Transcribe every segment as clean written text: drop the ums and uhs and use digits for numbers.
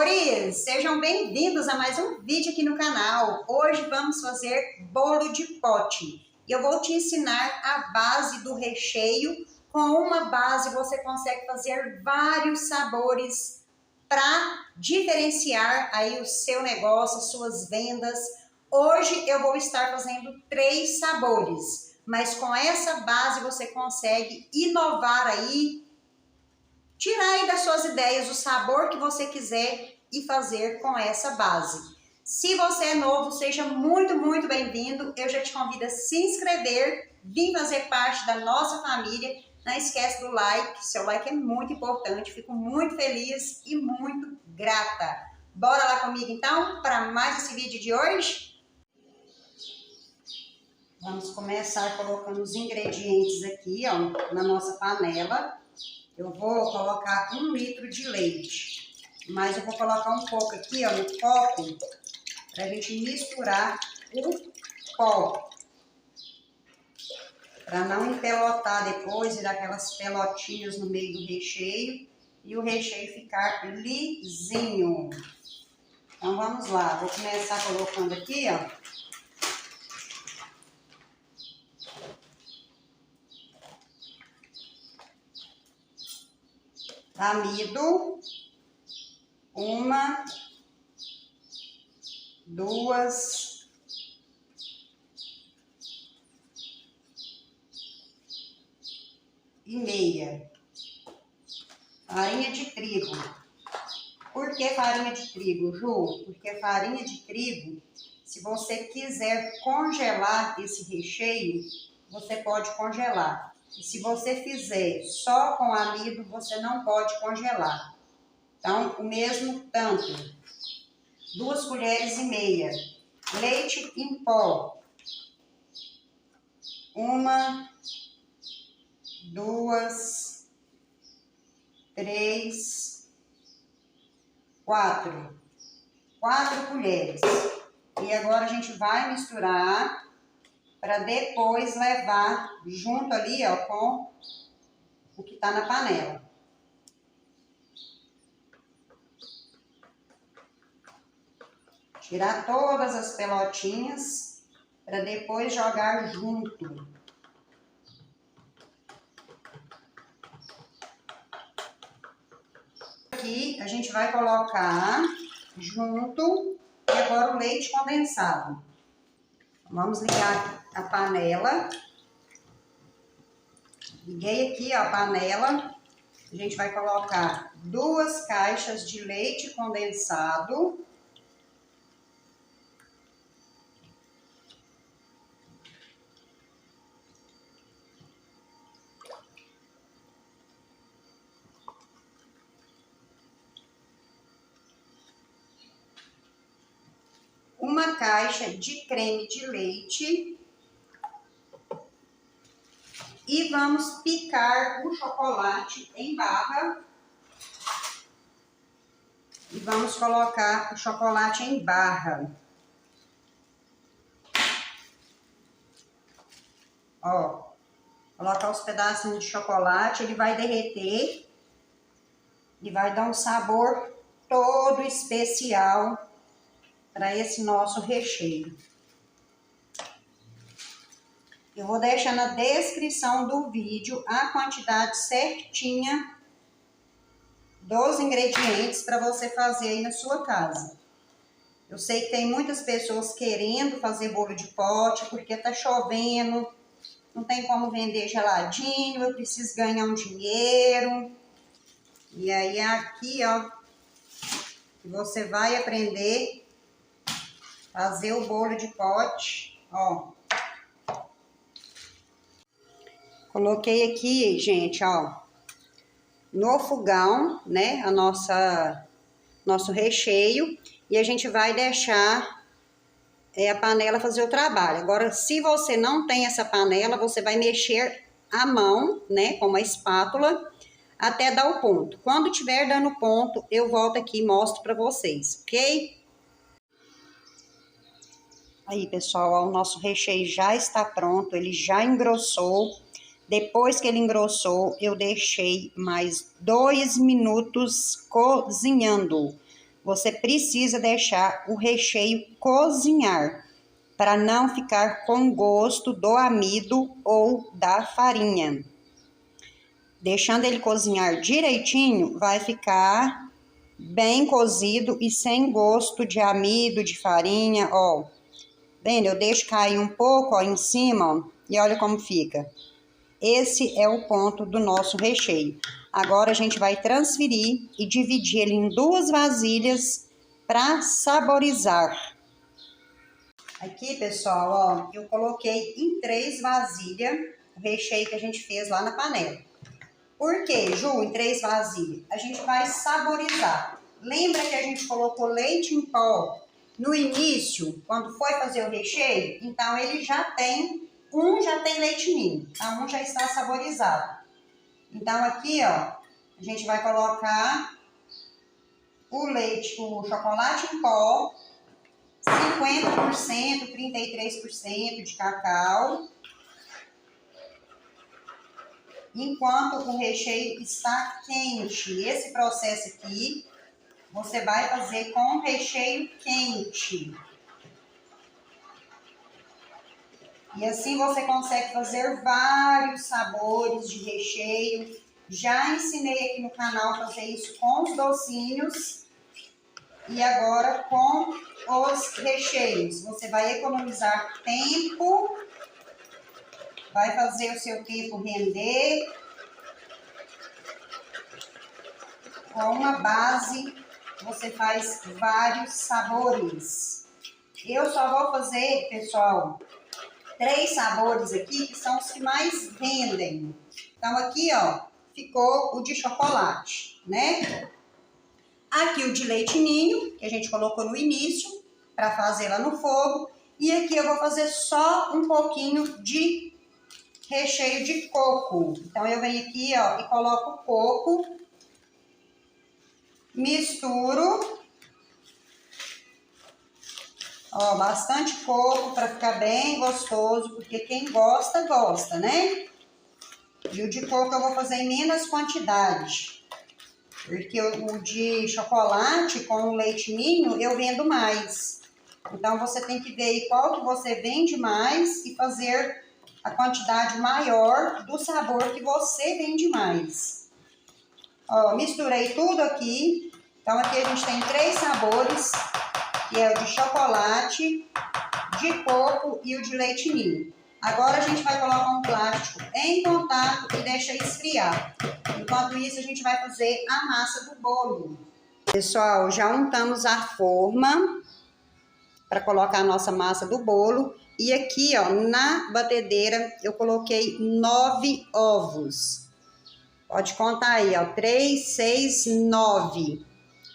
amores! Sejam bem-vindos a mais um vídeo aqui no canal. Hoje vamos fazer bolo de pote. E eu vou te ensinar a base do recheio. Com uma base você consegue fazer vários sabores para diferenciar aí o seu negócio, as suas vendas. Hoje eu vou estar fazendo 3 sabores, mas com essa base você consegue inovar aí, tirar aí das suas ideias o sabor que você quiser e fazer com essa base. Se você é novo, seja muito bem-vindo. Eu já te convido a se inscrever, vir fazer parte da nossa família. Não esquece do like, seu like é muito importante. Fico muito feliz e muito grata. Bora lá comigo então para mais esse vídeo de hoje? Vamos começar colocando os ingredientes aqui, ó, na nossa panela. Eu vou colocar 1 litro de leite, mas eu vou colocar um pouco aqui, ó, no copo, para a gente misturar o pó, para não empelotar depois e dar aquelas pelotinhas no meio do recheio e o recheio ficar lisinho. Então vamos lá, vou começar colocando aqui, ó. Amido, 1, 2, 1,5. Farinha de trigo. Por que farinha de trigo, Ju? Porque farinha de trigo, se você quiser congelar esse recheio, você pode congelar. E se você fizer só com amido, você não pode congelar. Então, o mesmo tanto. 2,5 colheres. Leite em pó. 1, 2, 3, 4. 4 colheres. E agora a gente vai misturar para depois levar junto ali, ó, com o que tá na panela. Tirar todas as pelotinhas para depois jogar junto. Aqui a gente vai colocar junto e agora o leite condensado. Vamos ligar a panela. Liguei aqui, ó, a panela. A gente vai colocar 2 caixas de leite condensado. Uma caixa de creme de leite e vamos picar o chocolate em barra e vamos colocar o chocolate em barra. Ó, colocar os pedacinhos de chocolate, ele vai derreter e vai dar um sabor todo especial para esse nosso recheio. Eu vou deixar na descrição do vídeo a quantidade certinha dos ingredientes para você fazer aí na sua casa. Eu sei que tem muitas pessoas querendo fazer bolo de pote porque tá chovendo, não tem como vender geladinho, eu preciso ganhar um dinheiro. E aí aqui, ó, que você vai aprender fazer o bolo de pote, ó. Coloquei aqui, gente, ó, no fogão, né, nosso recheio, e a gente vai deixar a panela fazer o trabalho. Agora, se você não tem essa panela, você vai mexer à mão, né, com uma espátula, até dar o ponto. Quando tiver dando ponto, eu volto aqui e mostro para vocês, ok? Aí, pessoal, ó, o nosso recheio já está pronto, ele já engrossou. Depois que ele engrossou, eu deixei mais 2 minutos cozinhando. você precisa deixar o recheio cozinhar, para não ficar com gosto do amido ou da farinha. Deixando ele cozinhar direitinho, vai ficar bem cozido e sem gosto de amido, de farinha, ó. Vendo? Eu deixo cair um pouco, ó, em cima, ó, e olha como fica. Esse é o ponto do nosso recheio. Agora a gente vai transferir e dividir ele em 2 vasilhas para saborizar. Aqui, pessoal, ó, eu coloquei em 3 vasilhas o recheio que a gente fez lá na panela. Por quê, Ju, em 3 vasilhas? A gente vai saborizar. Lembra que a gente colocou leite em pó no início, quando foi fazer o recheio? Então, ele já tem leite ninho, então um já está saborizado. Então, aqui, ó, a gente vai colocar o chocolate em pó, 50%, 33% de cacau, enquanto o recheio está quente. Esse processo aqui, você vai fazer com o recheio quente. E assim você consegue fazer vários sabores de recheio. Já ensinei aqui no canal a fazer isso com os docinhos. E agora com os recheios. Você vai economizar tempo, vai fazer o seu tempo render. Com uma base, você faz vários sabores. Eu só vou fazer, pessoal, 3 sabores aqui, que são os que mais vendem. Então, aqui, ó, ficou o de chocolate, né? Aqui o de leite ninho, que a gente colocou no início, para fazer lá no fogo. E aqui eu vou fazer só um pouquinho de recheio de coco. Então, eu venho aqui, ó, e coloco o coco, misturo. Ó, bastante coco para ficar bem gostoso, porque quem gosta, gosta, né? E o de coco eu vou fazer em menos quantidade, porque o de chocolate com o leite ninho eu vendo mais. Então, você tem que ver aí qual que você vende mais e fazer a quantidade maior do sabor que você vende mais. Ó, misturei tudo aqui. Então, aqui a gente tem 3 sabores, que é o de chocolate, de coco e o de leite ninho. Agora a gente vai colocar um plástico em contato e deixa esfriar. Enquanto isso, a gente vai fazer a massa do bolo. Pessoal, já untamos a forma para colocar a nossa massa do bolo. E aqui, ó, na batedeira, eu coloquei 9 ovos. Pode contar aí, ó, 3, 6, 9.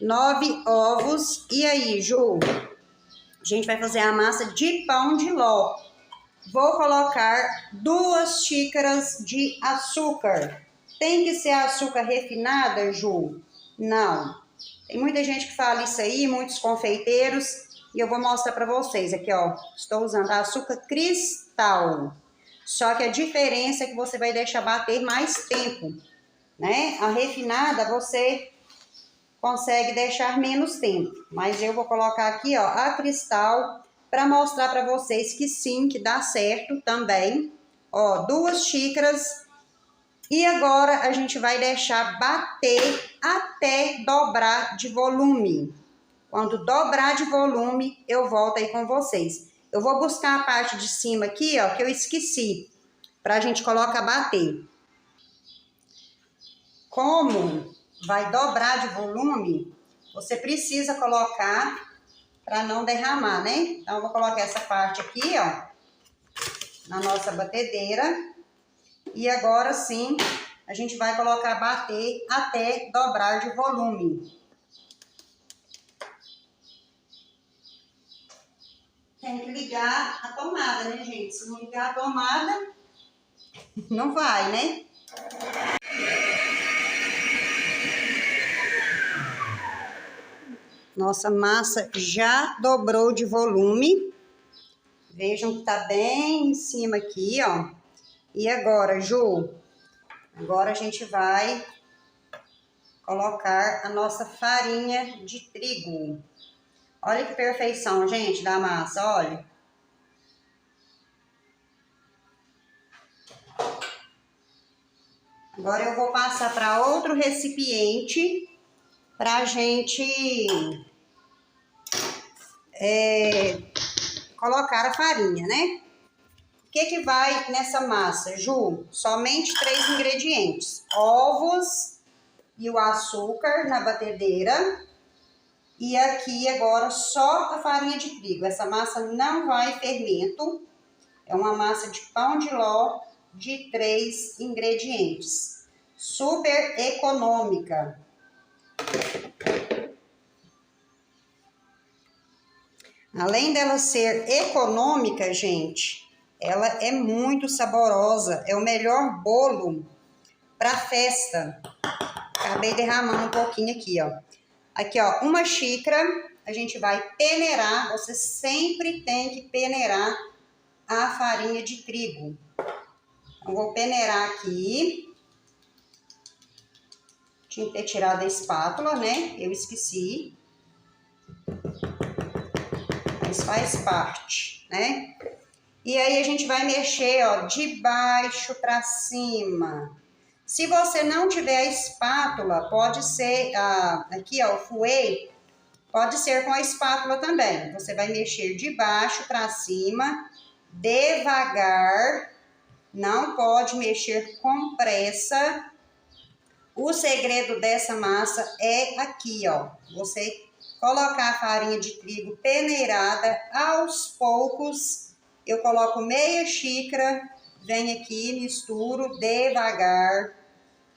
9 ovos. E aí, Ju? A gente vai fazer a massa de pão de ló. Vou colocar 2 xícaras de açúcar. Tem que ser açúcar refinada, Ju? Não. Tem muita gente que fala isso aí, muitos confeiteiros. E eu vou mostrar para vocês aqui, ó. Estou usando açúcar cristal. Só que a diferença é que você vai deixar bater mais tempo, né? A refinada você consegue deixar menos tempo. Mas eu vou colocar aqui, ó, a cristal para mostrar para vocês que sim, que dá certo também. Ó, 2 xícaras. E agora a gente vai deixar bater até dobrar de volume. Quando dobrar de volume, eu volto aí com vocês. Eu vou buscar a parte de cima aqui, ó, que eu esqueci, para a gente colocar bater. Como vai dobrar de volume, você precisa colocar para não derramar, né? Então, eu vou colocar essa parte aqui, ó, na nossa batedeira. E agora sim, a gente vai colocar bater até dobrar de volume. Tem que ligar a tomada, né, gente? Se não ligar a tomada, não vai, né? Nossa massa já dobrou de volume. Vejam que tá bem em cima aqui, ó. E agora, Ju? Agora a gente vai colocar a nossa farinha de trigo. Olha que perfeição, gente, da massa, olha. Agora eu vou passar para outro recipiente para a gente colocar a farinha, né? O que vai nessa massa, Ju? Somente 3 ingredientes: ovos e o açúcar na batedeira. E aqui agora só a farinha de trigo. Essa massa não vai fermento. É uma massa de pão de ló de 3 ingredientes. Super econômica. Além dela ser econômica, gente, ela é muito saborosa. É o melhor bolo para festa. Acabei derramando um pouquinho aqui, ó. Aqui, ó, 1 xícara. A gente vai peneirar. Você sempre tem que peneirar a farinha de trigo. Então, vou peneirar aqui. Tinha que ter tirado a espátula, né? Eu esqueci. Mas faz parte, né? E aí a gente vai mexer, ó, de baixo para cima. Se você não tiver a espátula, pode ser, aqui, ó, o fouet, pode ser com a espátula também. Você vai mexer de baixo para cima, devagar, não pode mexer com pressa. O segredo dessa massa é aqui, ó, você colocar a farinha de trigo peneirada aos poucos. Eu coloco meia xícara, venho aqui, misturo devagar,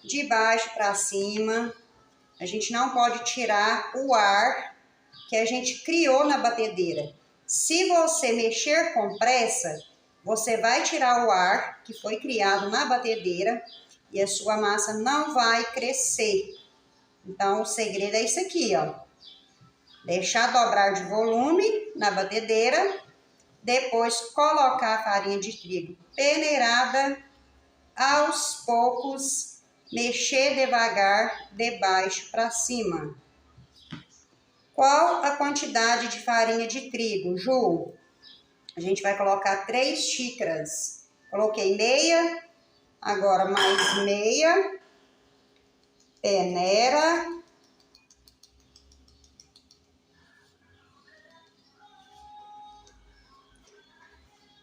de baixo para cima. A gente não pode tirar o ar que a gente criou na batedeira. Se você mexer com pressa, você vai tirar o ar que foi criado na batedeira e a sua massa não vai crescer. Então, o segredo é isso aqui, ó. Deixar dobrar de volume na batedeira, depois colocar a farinha de trigo peneirada, aos poucos, mexer devagar de baixo para cima. Qual a quantidade de farinha de trigo, Ju? A gente vai colocar 3 xícaras. Coloquei meia, agora mais meia, peneira.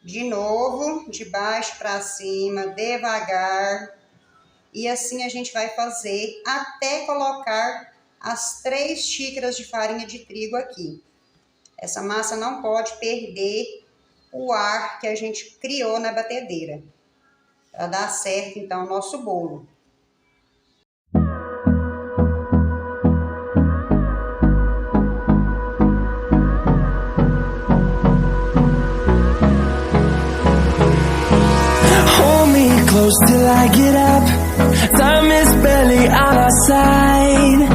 De novo, de baixo para cima, devagar. E assim a gente vai fazer até colocar as 3 xícaras de farinha de trigo aqui. Essa massa não pode perder o ar que a gente criou na batedeira. Para dar certo, então, o nosso bolo. Close till I get up. Time is barely on our side.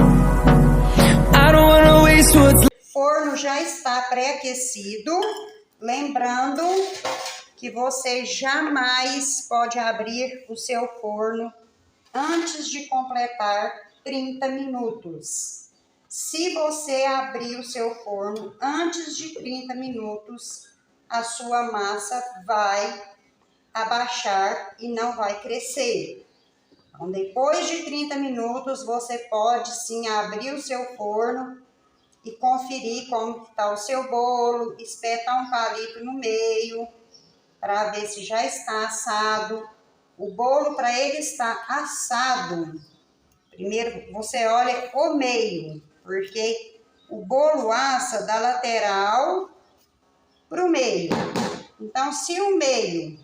I don't wanna waste what's... O forno já está pré-aquecido. Lembrando que você jamais pode abrir o seu forno antes de completar 30 minutos. Se você abrir o seu forno antes de 30 minutos, a sua massa vai abaixar e não vai crescer. Então, depois de 30 minutos, você pode sim abrir o seu forno e conferir como está o seu bolo, espetar um palito no meio para ver se já está assado. O bolo, para ele estar assado, primeiro você olha o meio, porque o bolo assa da lateral para o meio. Então, se o meio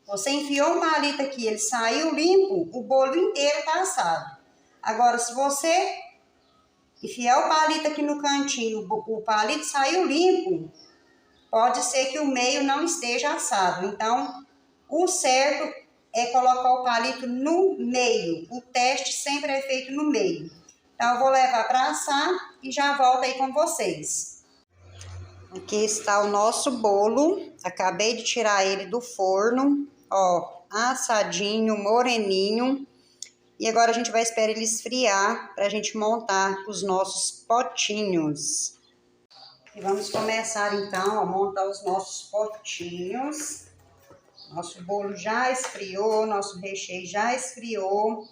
você enfiou um palito aqui, ele saiu limpo, o bolo inteiro está assado. Agora, se você enfiar o palito aqui no cantinho, o palito saiu limpo, pode ser que o meio não esteja assado. Então, o certo é colocar o palito no meio. O teste sempre é feito no meio. Então, eu vou levar para assar e já volto aí com vocês. Aqui está o nosso bolo. Acabei de tirar ele do forno. Ó, assadinho, moreninho. E agora a gente vai esperar ele esfriar para a gente montar os nossos potinhos. E vamos começar então a montar os nossos potinhos. Nosso bolo já esfriou, nosso recheio já esfriou.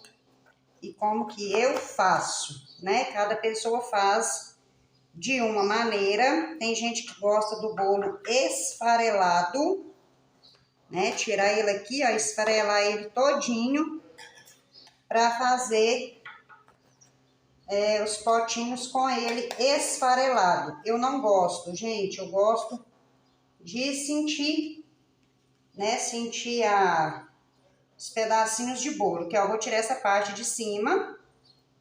E como que eu faço, né? Cada pessoa faz de uma maneira. Tem gente que gosta do bolo esfarelado, né? Tirar ele aqui, ó, esfarelar ele todinho para fazer os potinhos com ele esfarelado. Eu não gosto, gente. Eu gosto de sentir, né? Sentir os pedacinhos de bolo. Que ó, eu vou tirar essa parte de cima,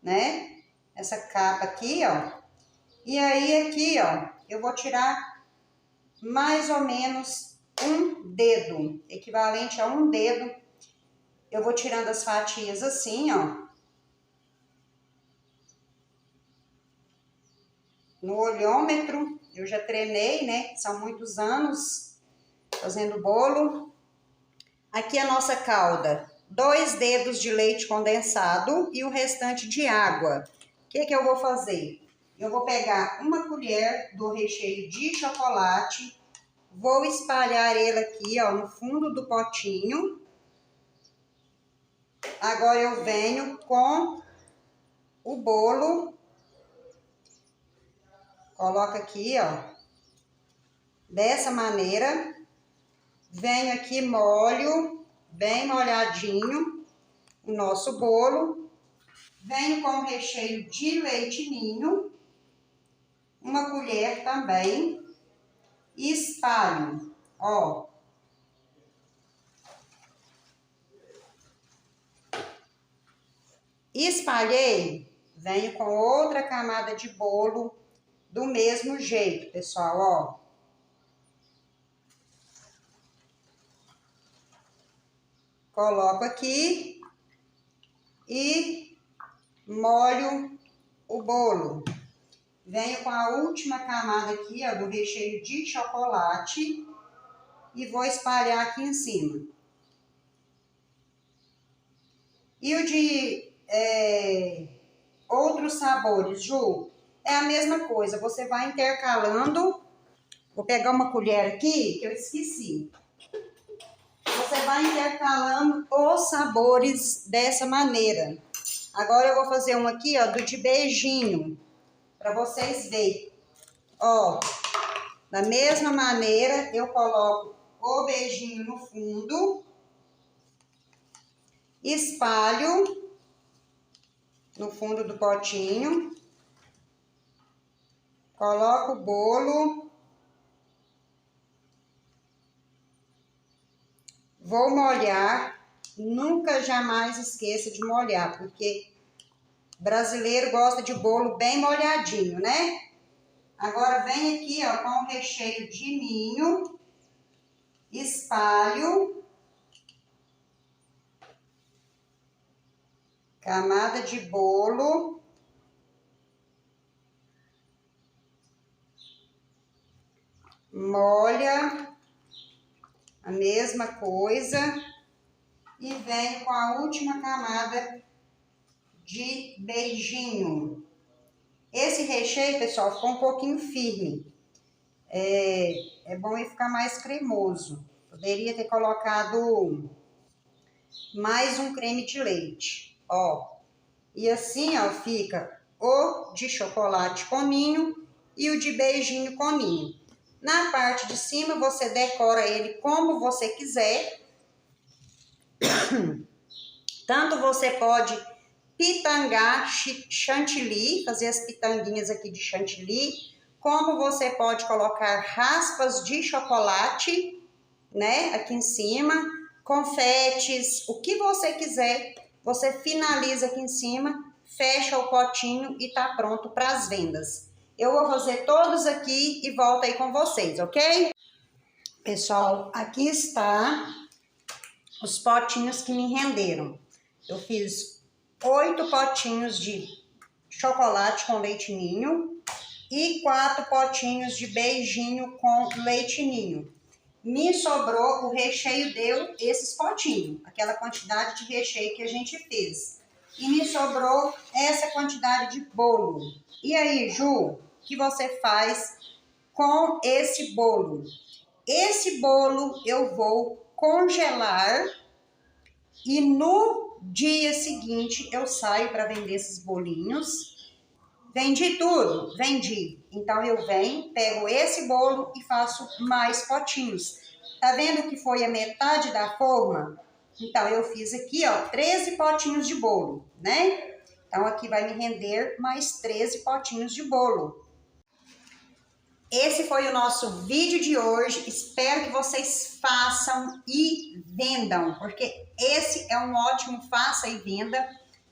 né? Essa capa aqui, ó. E aí aqui, ó, eu vou tirar mais ou menos um dedo, equivalente a um dedo. Eu vou tirando as fatias assim, ó. No olhômetro, eu já treinei, né? São muitos anos fazendo bolo. Aqui a nossa calda, 2 dedos de leite condensado e o restante de água. O que eu vou fazer? Eu vou pegar uma colher do recheio de chocolate, vou espalhar ele aqui, ó, no fundo do potinho. Agora eu venho com o bolo, coloco aqui, ó, dessa maneira. Venho aqui, molho, bem molhadinho, o nosso bolo. Venho com o recheio de leite ninho, uma colher também, e espalho, ó. Espalhei, venho com outra camada de bolo do mesmo jeito, pessoal, ó. Coloco aqui e molho o bolo. Venho com a última camada aqui, ó, do recheio de chocolate e vou espalhar aqui em cima. E o de outros sabores, Ju, é a mesma coisa. Você vai intercalando. Vou pegar uma colher aqui, que eu esqueci. Você vai intercalando os sabores dessa maneira. Agora eu vou fazer um aqui, ó, do de beijinho, para vocês verem. Ó, da mesma maneira eu coloco o beijinho no fundo, espalho no fundo do potinho, coloco o bolo, vou molhar. Nunca jamais esqueça de molhar, porque brasileiro gosta de bolo bem molhadinho, né? Agora vem aqui, ó, com o recheio de ninho, espalho, camada de bolo, molha, a mesma coisa, e venho com a última camada de beijinho. Esse recheio, pessoal, ficou um pouquinho firme. É bom ele ficar mais cremoso. Poderia ter colocado mais um creme de leite, ó. E assim, ó, fica o de chocolate com ninho e o de beijinho com ninho. Na parte de cima, você decora ele como você quiser. Tanto você pode pitangar chantilly, fazer as pitanguinhas aqui de chantilly, como você pode colocar raspas de chocolate, né, aqui em cima, confetes, o que você quiser, você finaliza aqui em cima, fecha o potinho e tá pronto para as vendas. Eu vou fazer todos aqui e volto aí com vocês, ok? Pessoal, aqui está os potinhos que me renderam. Eu fiz 8 potinhos de chocolate com leite ninho e 4 potinhos de beijinho com leite ninho. Me sobrou, o recheio deu esses potinhos, aquela quantidade de recheio que a gente fez. e me sobrou essa quantidade de bolo. E aí, Ju, o que você faz com esse bolo? Esse bolo eu vou congelar e no dia seguinte eu saio para vender esses bolinhos. Vendi tudo? Vendi. Então eu venho, pego esse bolo e faço mais potinhos. Tá vendo que foi a metade da forma? Então eu fiz aqui, ó, 13 potinhos de bolo, né? Então aqui vai me render mais 13 potinhos de bolo. Esse foi o nosso vídeo de hoje. Espero que vocês façam e vendam, porque esse é um ótimo faça e venda.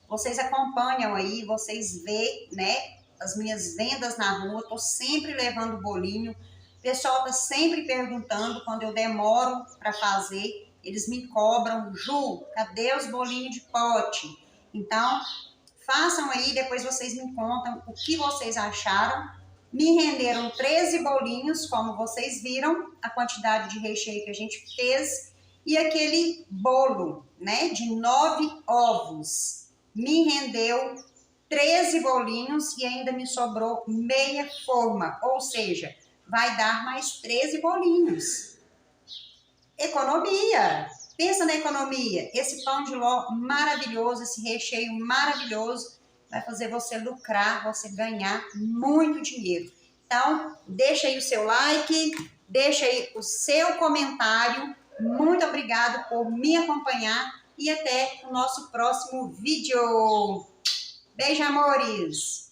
Vocês acompanham aí, vocês vê, né, as minhas vendas na rua, tô sempre levando bolinho. O pessoal tá sempre perguntando quando eu demoro para fazer, eles me cobram, Ju, cadê os bolinhos de pote? Então, façam aí, depois vocês me contam o que vocês acharam. Me renderam 13 bolinhos, como vocês viram, a quantidade de recheio que a gente fez. E aquele bolo, né, de 9 ovos, me rendeu 13 bolinhos e ainda me sobrou meia forma. Ou seja, vai dar mais 13 bolinhos. Economia! Pensa na economia. Esse pão de ló maravilhoso, esse recheio maravilhoso, vai fazer você lucrar, você ganhar muito dinheiro. Então, deixa aí o seu like, deixa aí o seu comentário. Muito obrigado por me acompanhar e até o nosso próximo vídeo. Beijo, amores!